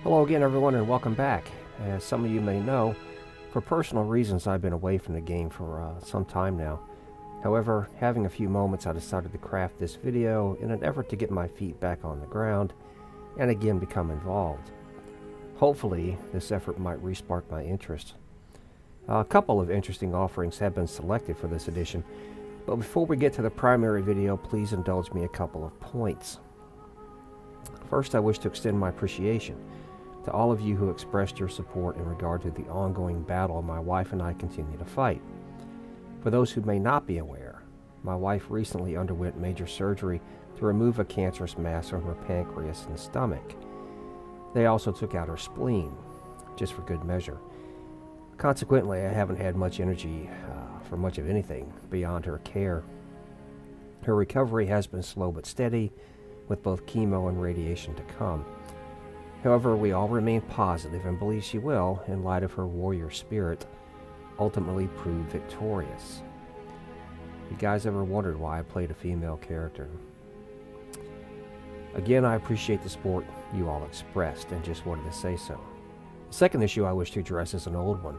Hello again, everyone, and welcome back. As some of you may know, for personal reasons I've been away from the game for some time now. However, having a few moments, I decided to craft this video in an effort to get my feet back on the ground and again become involved. Hopefully, this effort might respark my interest. A couple of interesting offerings have been selected for this edition, but before we get to the primary video, please indulge me a couple of points. First, I wish to extend my appreciation to all of you who expressed your support in regard to the ongoing battle my wife and I continue to fight. For those who may not be aware, my wife recently underwent major surgery to remove a cancerous mass from her pancreas and stomach. They also took out her spleen, just for good measure. Consequently, I haven't had much energy for much of anything beyond her care. Her recovery has been slow but steady, with both chemo and radiation to come. However, we all remain positive and believe she will, in light of her warrior spirit, ultimately prove victorious. You guys ever wondered why I played a female character? Again, I appreciate the support you all expressed and just wanted to say so. The second issue I wish to address is an old one.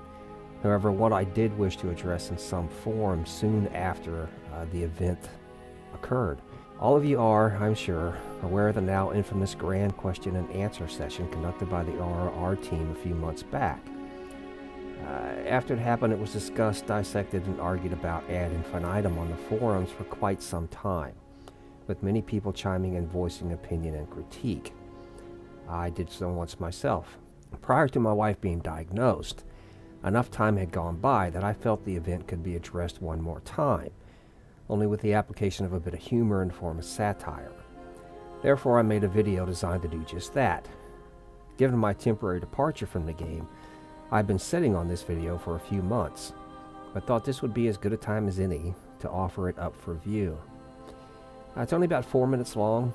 However, one I did wish to address in some form soon after the event occurred. All of you are, I'm sure, aware of the now infamous grand question and answer session conducted by the RoR team a few months back. After it happened, it was discussed, dissected, and argued about ad infinitum on the forums for quite some time, with many people chiming and voicing opinion and critique. I did so once myself. Prior to my wife being diagnosed, enough time had gone by that I felt the event could be addressed one more time, only with the application of a bit of humor in the form of satire. Therefore, I made a video designed to do just that. Given my temporary departure from the game, I've been sitting on this video for a few months, but thought this would be as good a time as any to offer it up for view. It's only about 4 minutes long,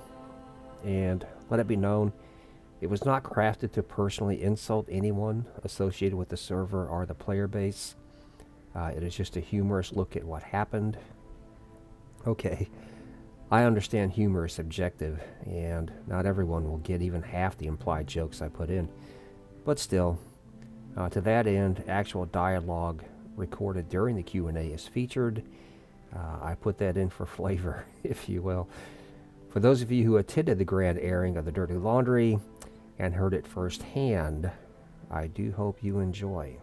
and let it be known, it was not crafted to personally insult anyone associated with the server or the player base. It is just a humorous look at what happened. Okay, I understand humor is subjective, and not everyone will get even half the implied jokes I put in. But still, to that end, actual dialogue recorded during the Q&A is featured. I put that in for flavor, if you will. For those of you who attended the grand airing of the Dirty Laundry and heard it firsthand, I do hope you enjoy.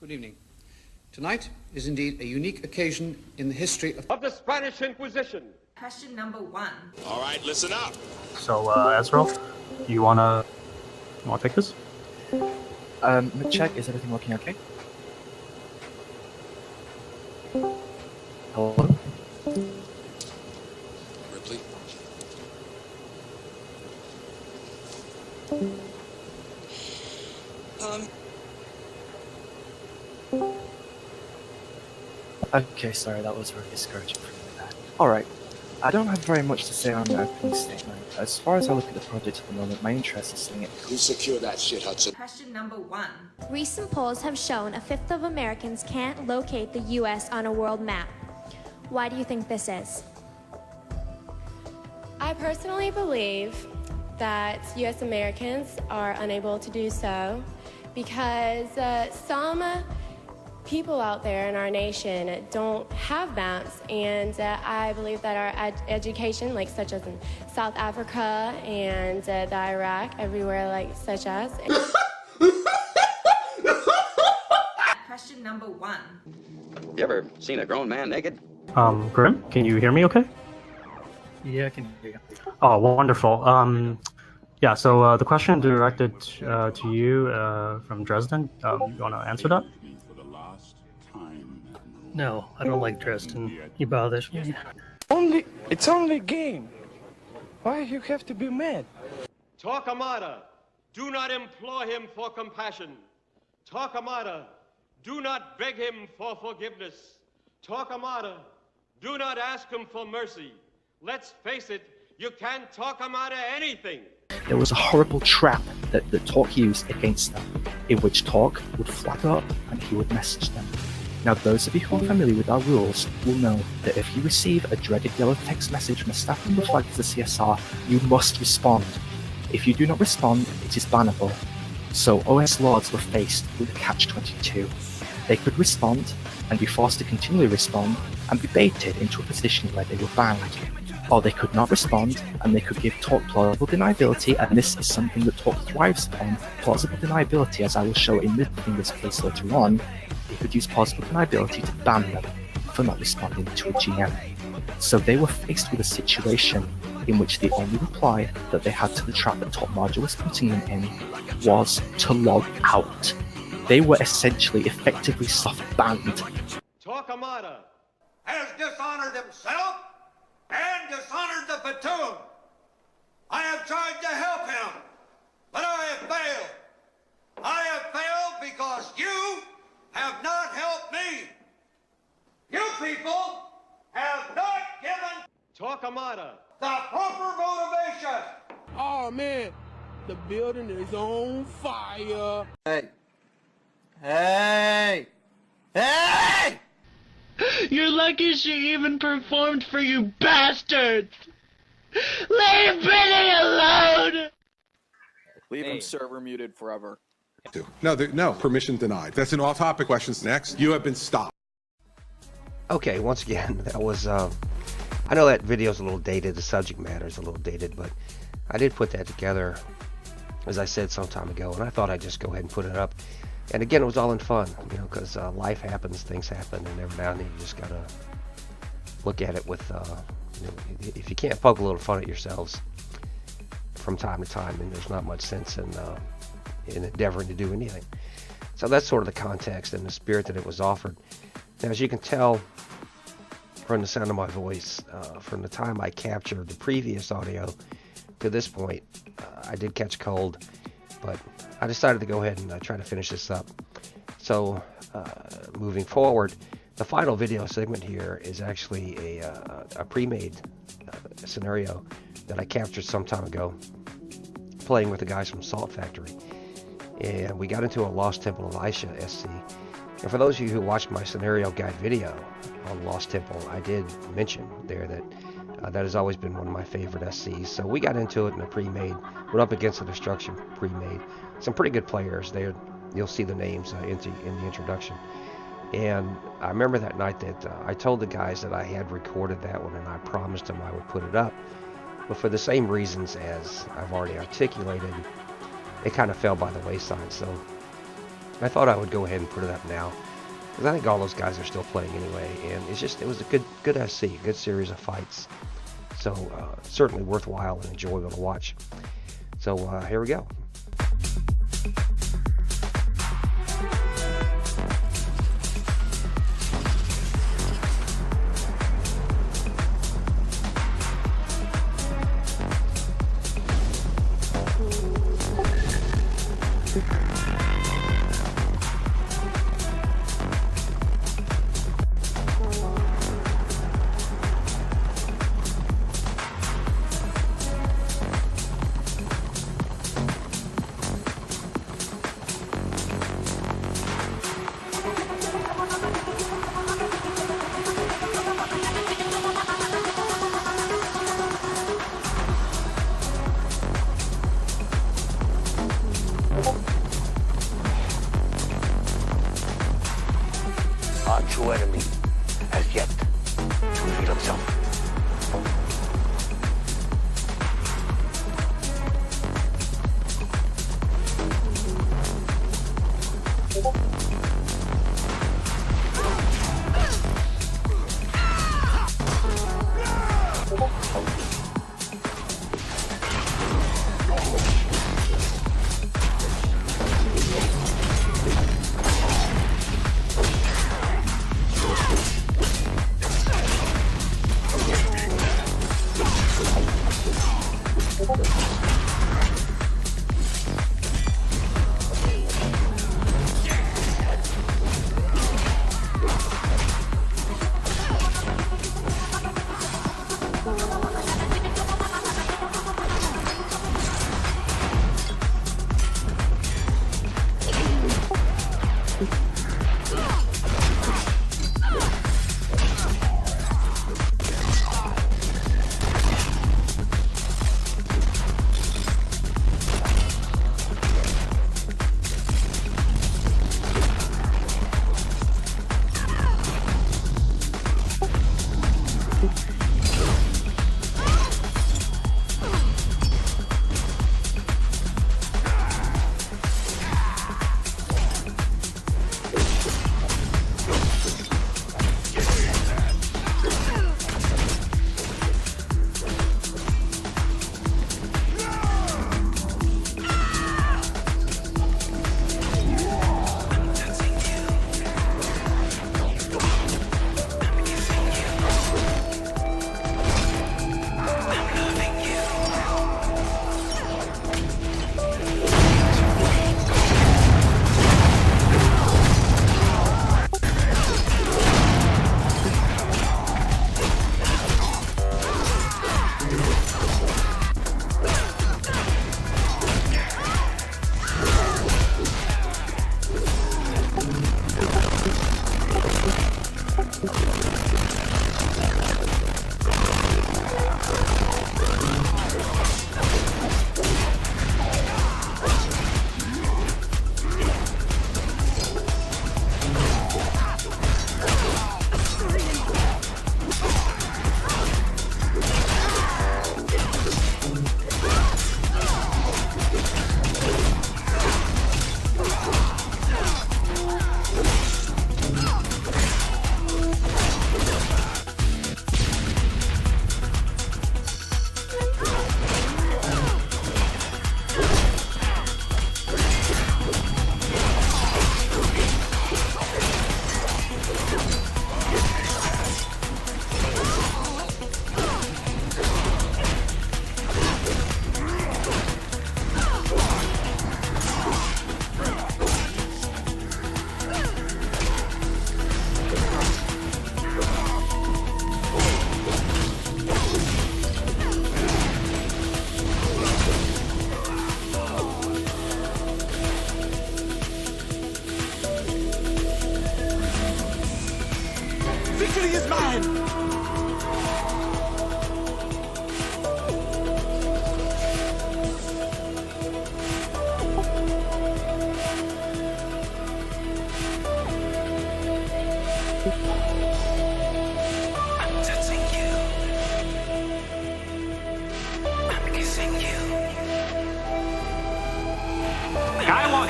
Good evening. Tonight is indeed a unique occasion in the history of the Spanish Inquisition. Question number 1. All right, listen up. So, Ezreal, you wanna take this? Check, is everything working okay? Hello? Ripley. Okay, sorry, that was really discouraging for me. Alright, I don't have very much to say on the opening statement. As far as I look at the project at the moment, my interest is seeing it. You secure that shit, Hudson. Question number 1. Recent polls have shown a fifth of Americans can't locate the U.S. on a world map. Why do you think this is? I personally believe that U.S. Americans are unable to do so because some people out there in our nation don't have maps, and I believe that our education, like such as in South Africa and the Iraq, everywhere like such as. Question number 1. You ever seen a grown man naked? Grim, can you hear me okay? Yeah, I can hear you. Oh, wonderful. Yeah, so the question directed to you from Dresden, you want to answer that? No, I don't like Dresden. He bothers me. It's only a game. Why you have to be mad? Torquemada, do not implore him for compassion. Torquemada, do not beg him for forgiveness. Torquemada, do not ask him for mercy. Let's face it, You can't talk him out of anything. There was a horrible trap that Talk used against them, in which Talk would flag up and he would message them. Now, those of you who are familiar with our rules will know that if you receive a dreaded yellow text message from a staff member flagged as a CSR, you must respond. If you do not respond, it is bannable. So OS Lords were faced with a catch-22. They could respond and be forced to continually respond and be baited into a position where they were banned. Or they could not respond and they could give Talk plausible deniability, and this is something that Talk thrives upon. Plausible deniability, as I will show in this case later on, they could use plausible deniability to ban them for not responding to a GM. So they were faced with a situation in which the only reply that they had to the trap that Talk Module was putting them in was to log out. They were essentially effectively soft banned. Talk Amada has dishonored himself and dishonored the platoon. I have tried to help him, but I have failed. I have failed because you have not helped me. You people have not given Talk Amada the proper motivation. Oh man, the building is on fire. Hey. Hey! Hey! You're lucky she even performed for you bastards! Leave Benny alone! Leave him server muted forever. No, permission denied. That's an off-topic question. Next, you have been stopped. Okay, once again, that was, I know that video's a little dated, the subject matter's a little dated, but I did put that together, as I said some time ago, and I thought I'd just go ahead and put it up. And again, it was all in fun, you know, because life happens, things happen, and every now and then you just gotta look at it with, you know, if you can't poke a little fun at yourselves from time to time, then there's not much sense in endeavoring to do anything. So that's sort of the context and the spirit that it was offered. Now, as you can tell from the sound of my voice, from the time I captured the previous audio to this point, I did catch a cold, but I decided to go ahead and try to finish this up. So, moving forward, the final video segment here is actually a pre-made scenario that I captured some time ago, playing with the guys from Salt Factory. And we got into a Lost Temple Elisha SC. And for those of you who watched my scenario guide video on Lost Temple, I did mention there that that has always been one of my favorite SCs. So we got into it in a pre-made, went up against a Destruction pre-made. Some pretty good players there. You'll see the names in the introduction. And I remember that night that I told the guys that I had recorded that one, and I promised them I would put it up. But for the same reasons as I've already articulated, it kind of fell by the wayside. So I thought I would go ahead and put it up now, because I think all those guys are still playing anyway, and it was a good SC, a good series of fights. So certainly worthwhile and enjoyable to watch. So here we go.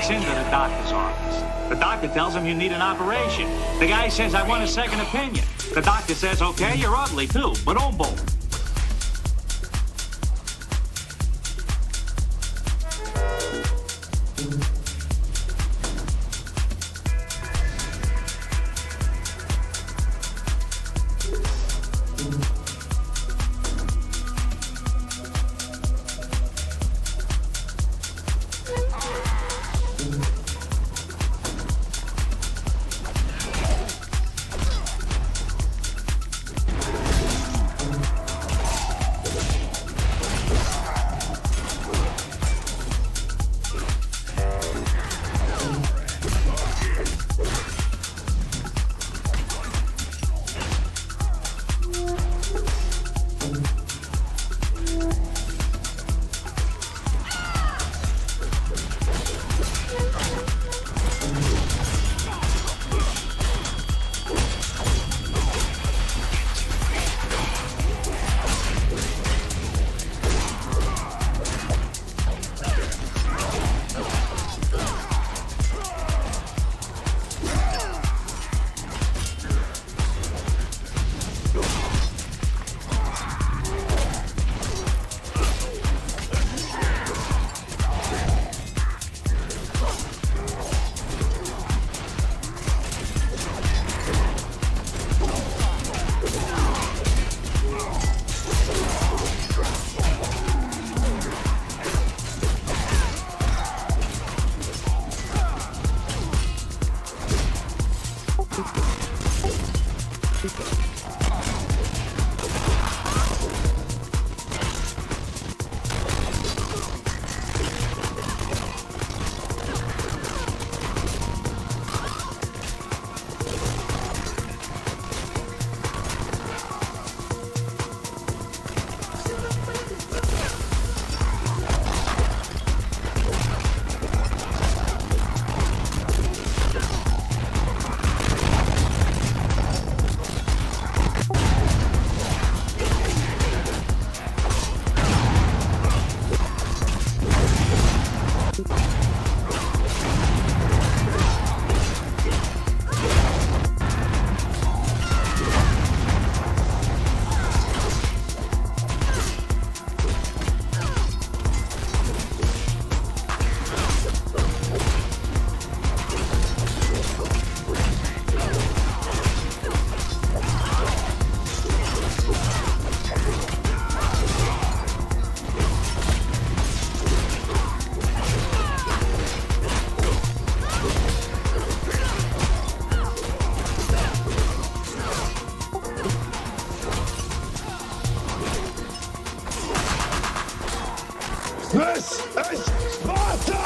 walks into the doctor's office. The doctor tells him you need an operation. The guy says, I want a second opinion. The doctor says, okay, you're ugly too, but boom. This is Sparta!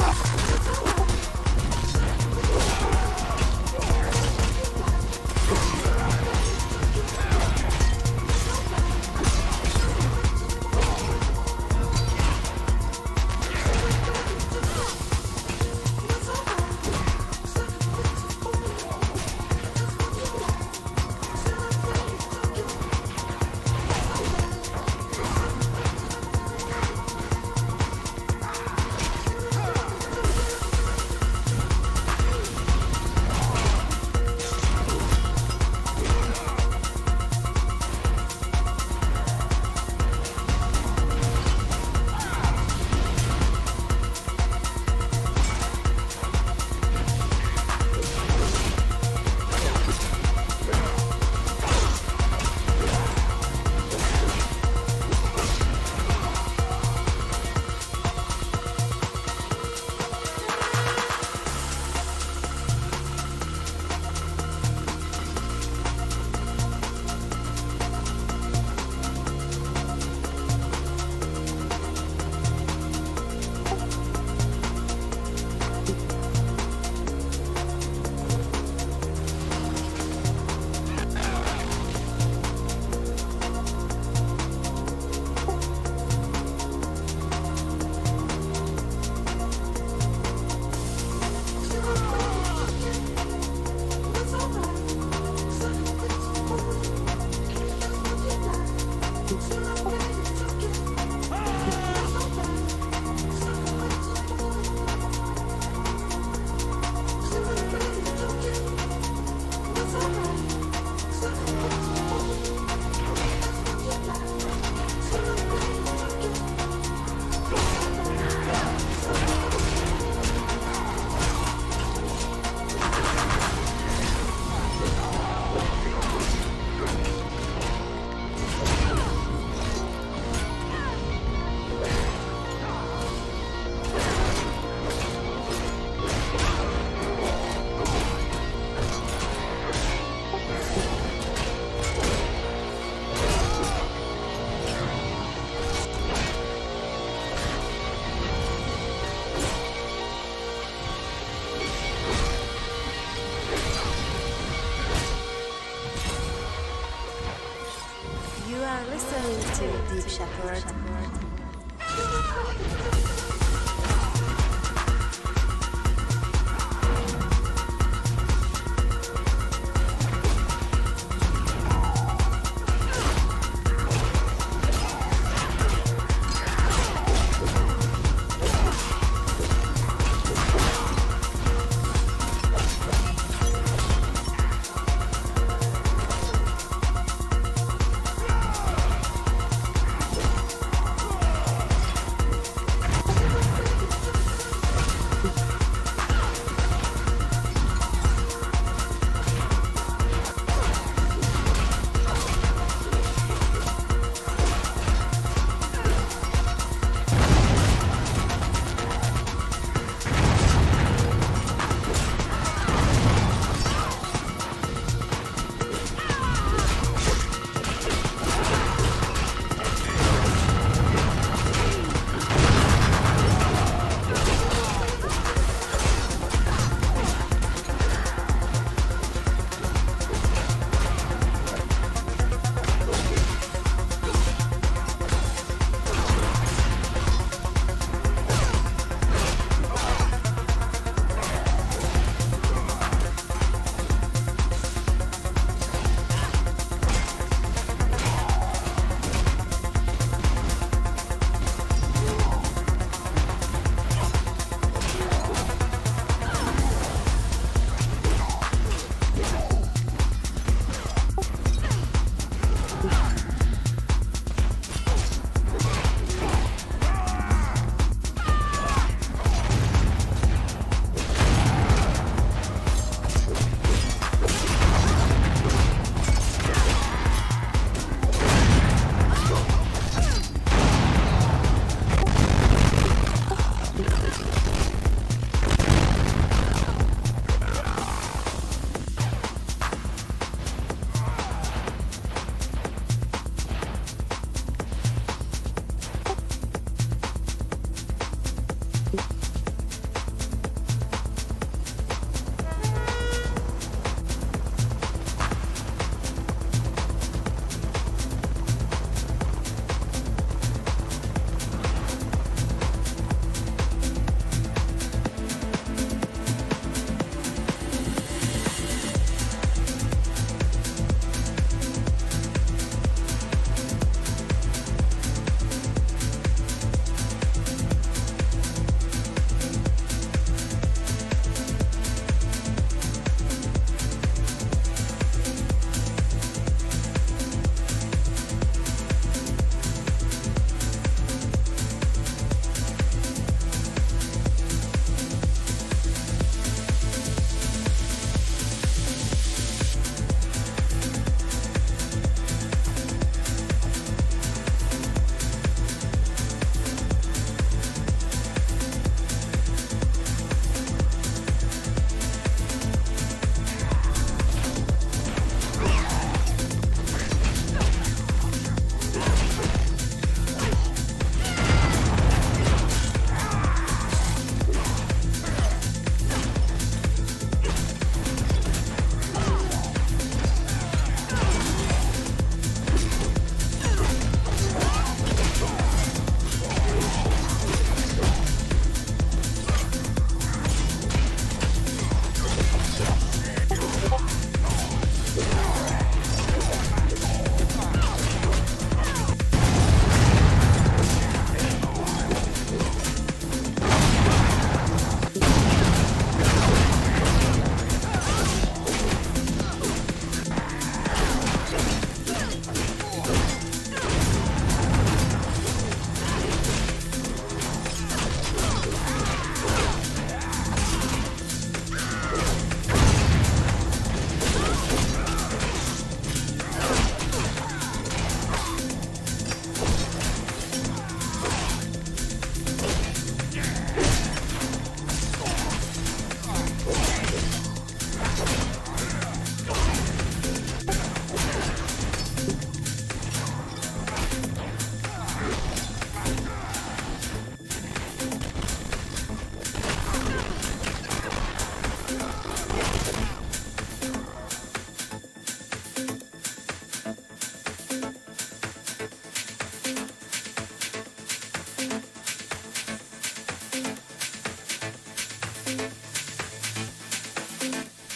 Deep Shepherd.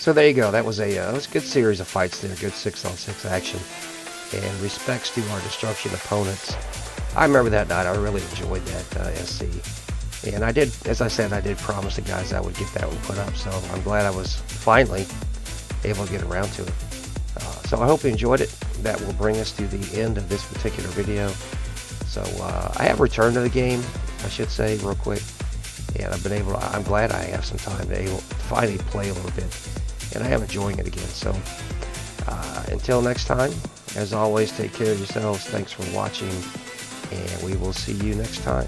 So there you go. That was a good series of fights there. Good 6-on-6 action. And respects to our destruction opponents. I remember that night. I really enjoyed that SC. And I did, as I said, I did promise the guys I would get that one put up. So I'm glad I was finally able to get around to it. So I hope you enjoyed it. That will bring us to the end of this particular video. So I have returned to the game, I should say, real quick. And I'm glad I have some time to finally play a little bit. And I am enjoying it again. So until next time, as always, take care of yourselves. Thanks for watching. And we will see you next time.